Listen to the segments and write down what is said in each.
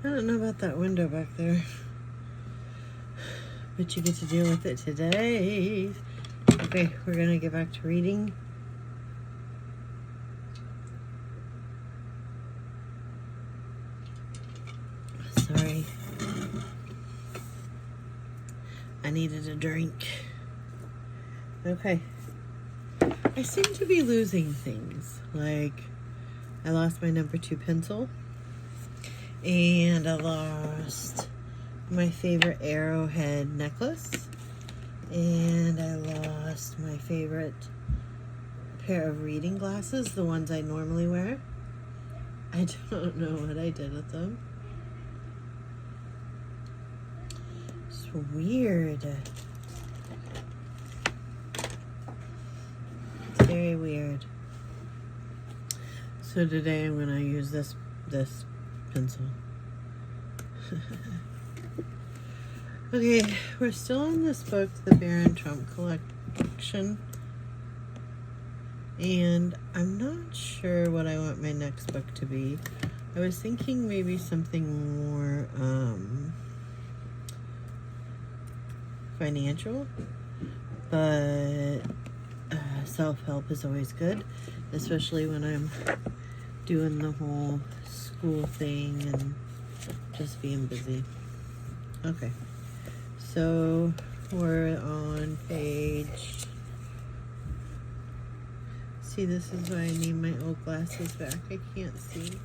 don't know about that window back there, but you get to deal with it today. Okay, we're gonna get back to reading. Sorry. I needed a drink. Okay. I seem to be losing things. Like, I lost my number 2 pencil. And I lost my favorite arrowhead necklace. And I lost my favorite pair of reading glasses, the ones I normally wear. I don't know what I did with them. It's weird. It's very weird. So today I'm going to use this pencil. Okay, we're still on this book, the Baron Trump collection. And I'm not sure what I want my next book to be. I was thinking maybe something more financial, but self-help is always good, especially when I'm doing the whole school thing and just being busy. Okay, so we're on page... See, this is why I need my old glasses back. I can't see.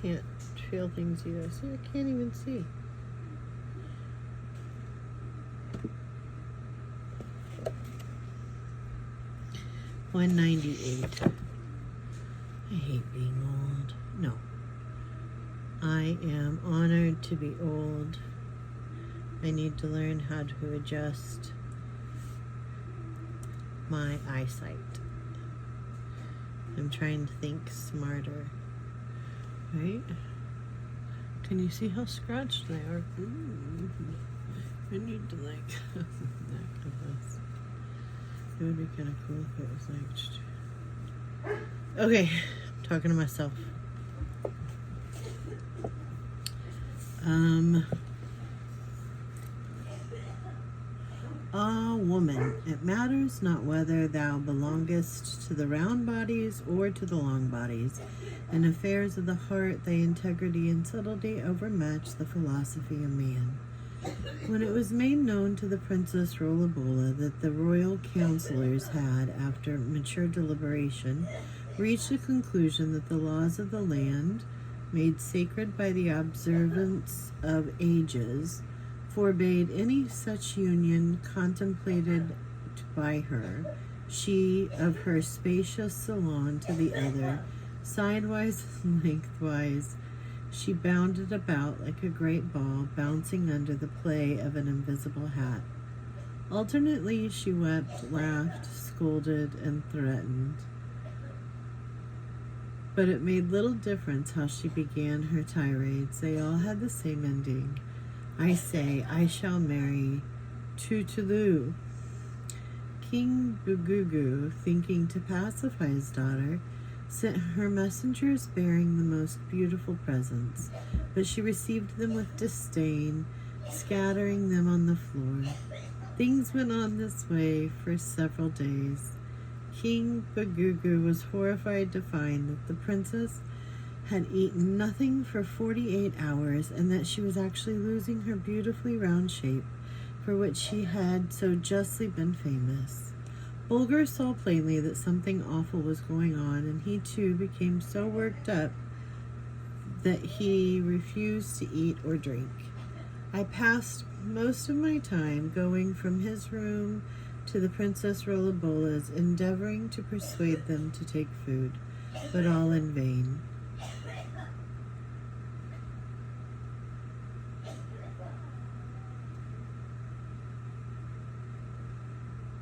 Can't feel things either. See, I can't even see. $198. I hate being old. No. I am honored to be old. I need to learn how to adjust my eyesight. I'm trying to think smarter. Right? Can you see how scratched they are? Ooh. I need to like that of this. It would be kind of cool if it was like... Okay, I'm talking to myself. Ah, woman, it matters not whether thou belongest to the round bodies or to the long bodies. In affairs of the heart, thy integrity and subtlety overmatch the philosophy of man. When it was made known to the Princess Rollibola that the royal counselors had, after mature deliberation, reached the conclusion that the laws of the land, made sacred by the observance of ages, forbade any such union contemplated by her, she of her spacious salon to the other, sidewise and lengthwise, she bounded about like a great ball bouncing under the play of an invisible hat. Alternately she wept, laughed, scolded, and threatened. But it made little difference how she began her tirades. They all had the same ending. I say, I shall marry Tutulu. King Bugugu, thinking to pacify his daughter, sent her messengers bearing the most beautiful presents, but she received them with disdain, scattering them on the floor. Things went on this way for several days. King Bugugu was horrified to find that the princess had eaten nothing for 48 hours, and that she was actually losing her beautifully round shape, for which she had so justly been famous. Bulger saw plainly that something awful was going on, and he too became so worked up that he refused to eat or drink. I passed most of my time going from his room to the Princess Rollibola's, endeavoring to persuade them to take food, but all in vain.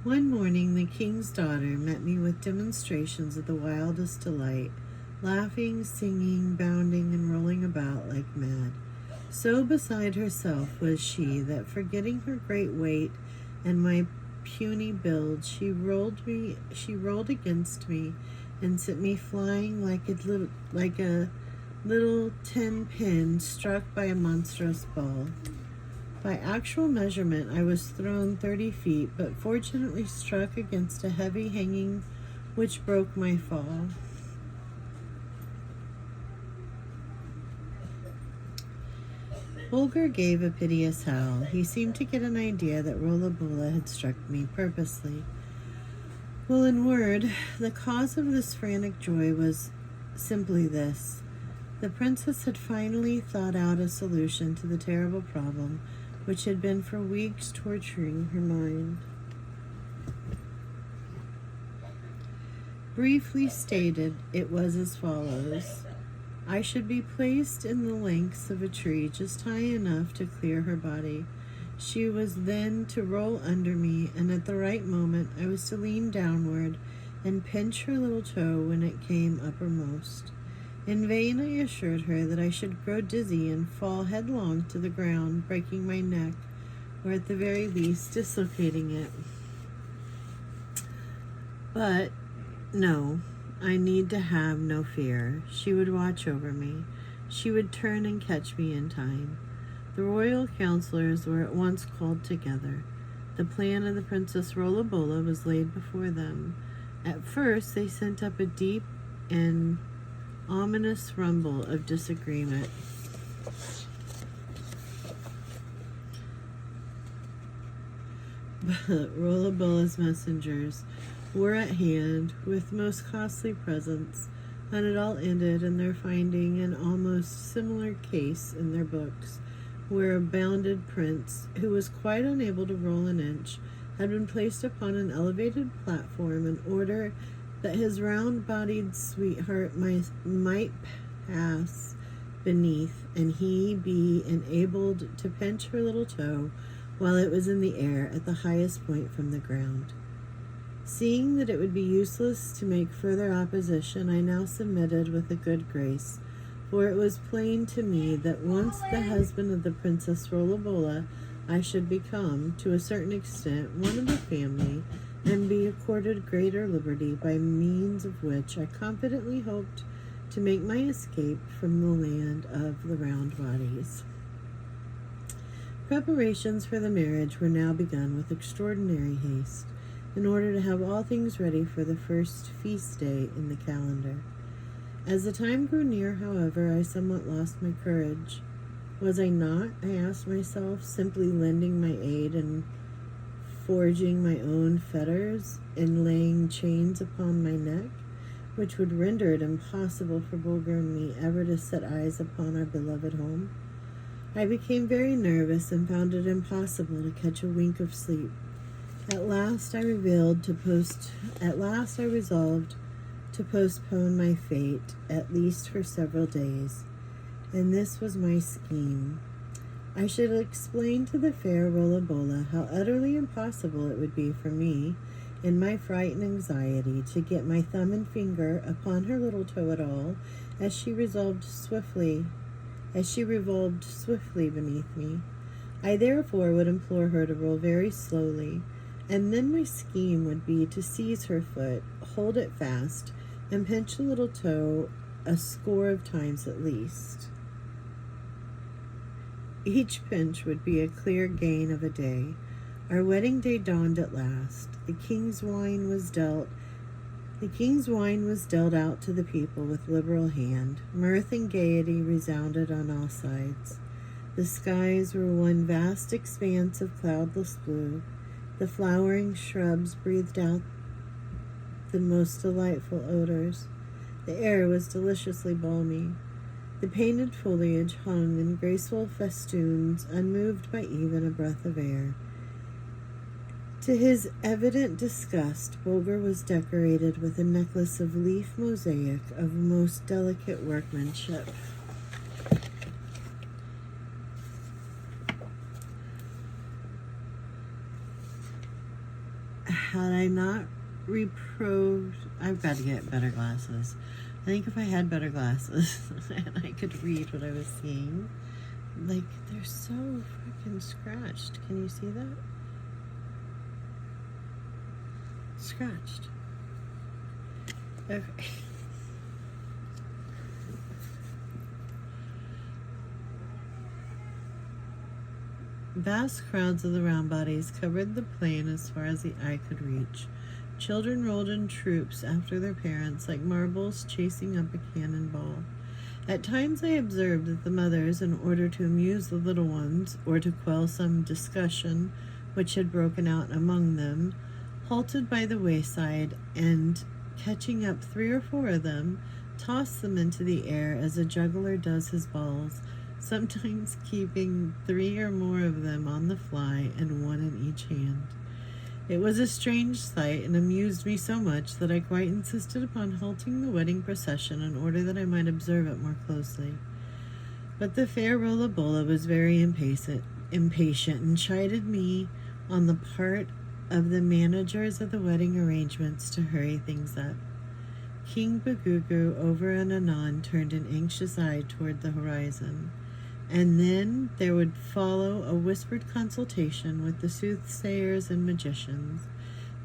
One morning, the king's daughter met me with demonstrations of the wildest delight, laughing, singing, bounding, and rolling about like mad. So beside herself was she that, forgetting her great weight and my puny build, she rolled against me and sent me flying like a little tin pin struck by a monstrous ball. By actual measurement, I was thrown 30 feet, but fortunately struck against a heavy hanging which broke my fall. Bulger gave a piteous howl. He seemed to get an idea that Rollabulla had struck me purposely. Well, in word, the cause of this frantic joy was simply this. The princess had finally thought out a solution to the terrible problem which had been for weeks torturing her mind. Briefly stated, it was as follows. I should be placed in the lengths of a tree just high enough to clear her body. She was then to roll under me, and at the right moment I was to lean downward and pinch her little toe when it came uppermost. In vain I assured her that I should grow dizzy and fall headlong to the ground, breaking my neck, or at the very least dislocating it. But no, I need to have no fear. She would watch over me. She would turn and catch me in time. The royal counselors were at once called together. The plan of the Princess Rollabulla was laid before them. At first, they sent up a deep and ominous rumble of disagreement. But Rollabulla's messengers were at hand with most costly presents, and it all ended in their finding an almost similar case in their books, where a bounded prince, who was quite unable to roll an inch, had been placed upon an elevated platform in order that his round-bodied sweetheart might pass beneath, and he be enabled to pinch her little toe while it was in the air at the highest point from the ground. Seeing that it would be useless to make further opposition, I now submitted with a good grace, for it was plain to me that once the husband of the Princess Rollabulla, I should become, to a certain extent, one of the family, and be accorded greater liberty, by means of which I confidently hoped to make my escape from the land of the round bodies. Preparations for the marriage were now begun with extraordinary haste, in order to have all things ready for the first feast day in the calendar. As the time grew near, however, I somewhat lost my courage. Was I not, I asked myself, simply lending my aid in forging my own fetters and laying chains upon my neck, which would render it impossible for Bulger and me ever to set eyes upon our beloved home? I became very nervous and found it impossible to catch a wink of sleep. At last I resolved to postpone my fate, at least for several days, and this was my scheme. I should explain to the fair Rollabulla how utterly impossible it would be for me, in my fright and anxiety, to get my thumb and finger upon her little toe at all, as she revolved swiftly beneath me. I therefore would implore her to roll very slowly, and then my scheme would be to seize her foot, hold it fast, and pinch the little toe a score of times at least. Each pinch would be a clear gain of a day. Our wedding day dawned at last. The king's wine was dealt out to the people with liberal hand. Mirth and gaiety resounded on all sides. The skies were one vast expanse of cloudless blue. The flowering shrubs breathed out the most delightful odors. The air was deliciously balmy. The painted foliage hung in graceful festoons, unmoved by even a breath of air. To his evident disgust, Bulger was decorated with a necklace of leaf mosaic of most delicate workmanship. Had I not reproved, I've got to get better glasses. I think if I had better glasses and I could read what I was seeing, like, they're so freaking scratched. Can you see that? Scratched. Okay. Vast crowds of the round bodies covered the plain as far as the eye could reach. Children rolled in troops after their parents like marbles chasing up a cannonball. At times I observed that the mothers, in order to amuse the little ones or to quell some discussion which had broken out among them, halted by the wayside and, catching up 3 or 4 of them, tossed them into the air as a juggler does his balls, sometimes keeping 3 or more of them on the fly and 1 in each hand. It was a strange sight and amused me so much that I quite insisted upon halting the wedding procession in order that I might observe it more closely. But the fair Rolla-Bolla was very impatient and chided me on the part of the managers of the wedding arrangements to hurry things up. King Bagugu over and anon turned an anxious eye toward the horizon, and then there would follow a whispered consultation with the soothsayers and magicians.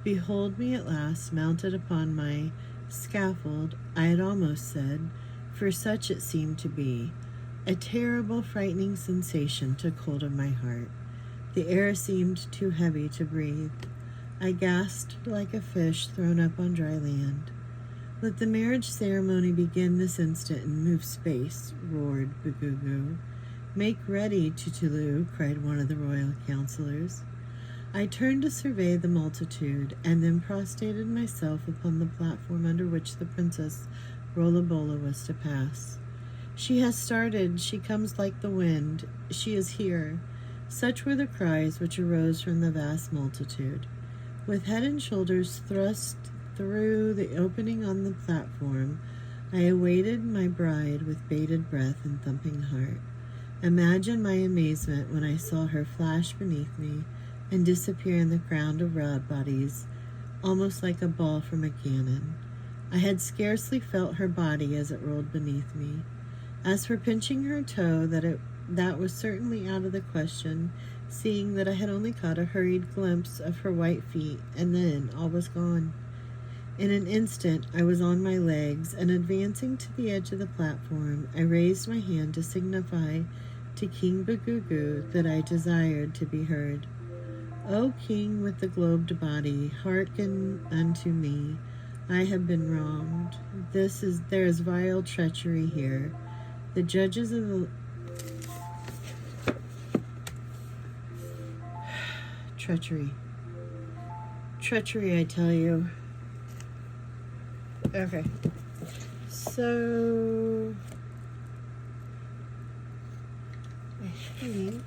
Behold me at last, mounted upon my scaffold, I had almost said, for such it seemed to be. A terrible, frightening sensation took hold of my heart. The air seemed too heavy to breathe. I gasped like a fish thrown up on dry land. Let the marriage ceremony begin this instant and move space, roared Bagugu. Make ready, Tutulu, cried one of the royal counselors. I turned to survey the multitude, and then prostrated myself upon the platform under which the Princess Rolla-Bolla was to pass. She has started, she comes like the wind, she is here. Such were the cries which arose from the vast multitude. With head and shoulders thrust through the opening on the platform, I awaited my bride with bated breath and thumping heart. Imagine my amazement when I saw her flash beneath me and disappear in the crowd of round bodies, almost like a ball from a cannon. I had scarcely felt her body as it rolled beneath me. As for pinching her toe, that was certainly out of the question, seeing that I had only caught a hurried glimpse of her white feet, and then all was gone. In an instant I was on my legs, and advancing to the edge of the platform, I raised my hand to signify to King Bagugu that I desired to be heard. O King with the globed body, hearken unto me. I have been wronged. There is vile treachery here. The judges of the Treachery, I tell you. Okay. So I think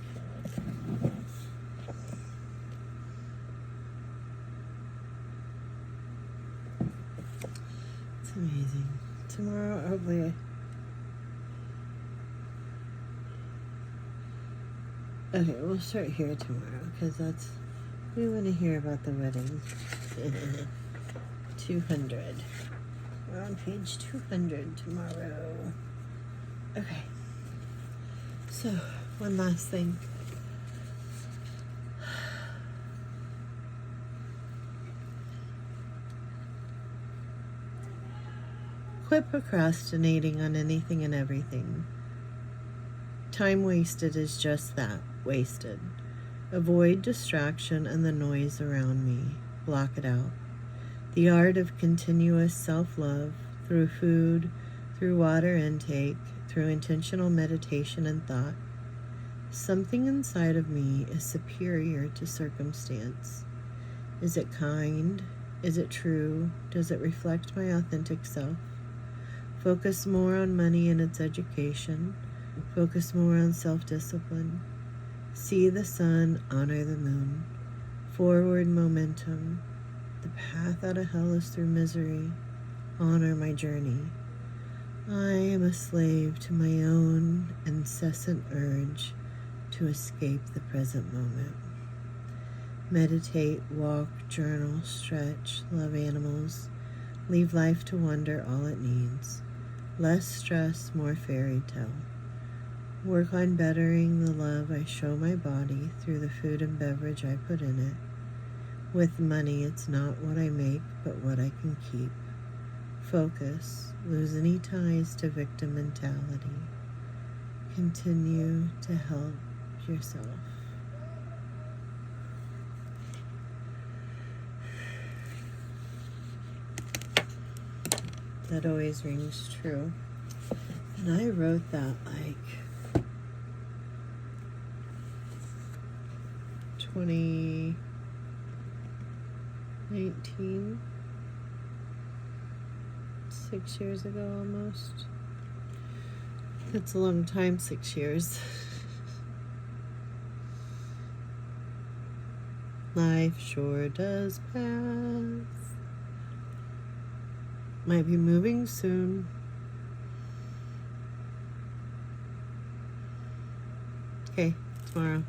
it's amazing. Tomorrow, hopefully. Okay, we'll start here tomorrow because we want to hear about the wedding. 200. We're on page 200 tomorrow. Okay. So, one last thing. Quit procrastinating on anything and everything. Time wasted is just that, wasted. Avoid distraction and the noise around me. Block it out. The art of continuous self-love through food, through water intake, through intentional meditation and thought. Something inside of me is superior to circumstance. Is it kind? Is it true? Does it reflect my authentic self? Focus more on money and its education. Focus more on self-discipline. See the sun, honor the moon. Forward momentum. The path out of hell is through misery. Honor my journey. I am a slave to my own incessant urge to escape the present moment. Meditate, walk, journal, stretch, love animals. Leave life to wonder all it needs. Less stress, more fairy tale. Work on bettering the love I show my body through the food and beverage I put in it. With money, it's not what I make, but what I can keep. Focus. Lose any ties to victim mentality. Continue to help yourself. That always rings true. And I wrote that like 2019, 6 years ago almost. That's a long time, 6 years. Life sure does pass. Might be moving soon. Okay, tomorrow.